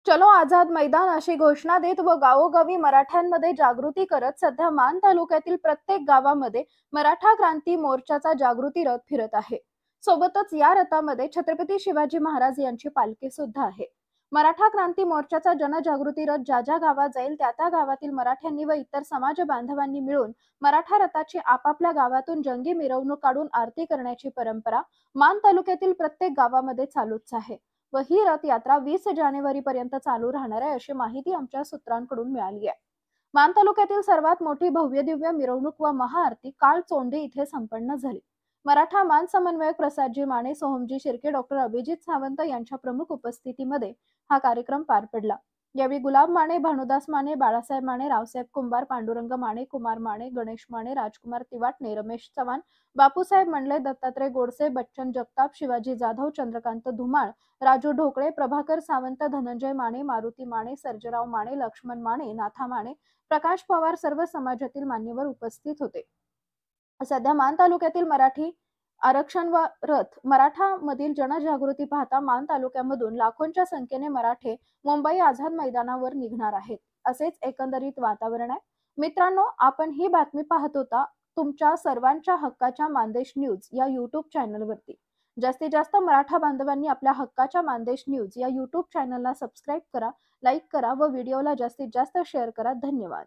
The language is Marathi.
चलो आझाद मैदान अशी घोषणा देत व गावोगावी मराठ्यांमध्ये जागृती करत सध्या मान तालुक्यातील प्रत्येक गावामध्ये मराठा क्रांती मोर्चाचा जागृती रथ फिरत आहे। सोबतच या रथामध्ये छत्रपती शिवाजी महाराज यांची पालखी सुद्धा आहे। मराठा क्रांती मोर्चाचा जनजागृती रथ ज्या ज्या गावात जाईल त्या त्या गावातील मराठ्यांनी व इतर समाज बांधवांनी मिळून मराठा रथाची आपापल्या गावातून जंगी मिरवणूक काढून आरती करण्याची परंपरा मान तालुक्यातील प्रत्येक गावामध्ये चालूच आहे व ही रथ यात्रा 20 जानेवारी पर्यंत चालू राहणार आहे अशी माहिती आमच्या सूत्रांकडून मिळाली आहे। मान तालुक्यातील सर्वात मोठी भव्य दिव्य मिरवणूक व महाआरती काल चोंडी इथे संपन्न झाली। मराठा मान समन्वयक प्रसादजी माने, सोहमजी शिर्के, डॉक्टर अभिजित सावंत यांच्या प्रमुख उपस्थितीमध्ये हा कार्यक्रम पार पडला। यावेळी गुलाब माने, भानुदास माने, बाळासाहेब माने, रावसाहेब कुंभार, पांडुरंग माने, कुमार माने, गणेश माने, राजकुमार तिवाटणे, रमेश चव्हाण, बापूसाहेब मंडले, दत्तात्रय गोडसे, बच्चन जगताप, शिवाजी जाधव, चंद्रकांत धुमाळ, राजू ढोकळे, प्रभाकर सावंत, धनंजय माने, मारुती माने, सर्जेराव माने, लक्ष्मण माने, नाथा माने, प्रकाश पवार सर्व समाजातील मान्यवर उपस्थित होते। सध्या मान तालुक्यातील मराठी आरक्षण व रथ मराठा मधील जनजागृती पाहता मान तालुक्यामधून लाखोंच्या संख्येने मराठे मुंबई आझाद मैदानावर निघणार आहेत असेच एकंदरीत वातावरण आहे। मित्रांनो, आपण ही बातमी पाहत होता तुमच्या सर्वांच्या हक्काच्या मानदेश न्यूज या YouTube चॅनलवरती। जास्तीत जास्त मराठा बांधवांनी आपल्या हक्काच्या मानदेश न्यूज या YouTube चॅनलला सबस्क्राइब करा, लाईक करा व व्हिडिओला जास्तीत जास्त शेअर करा। धन्यवाद।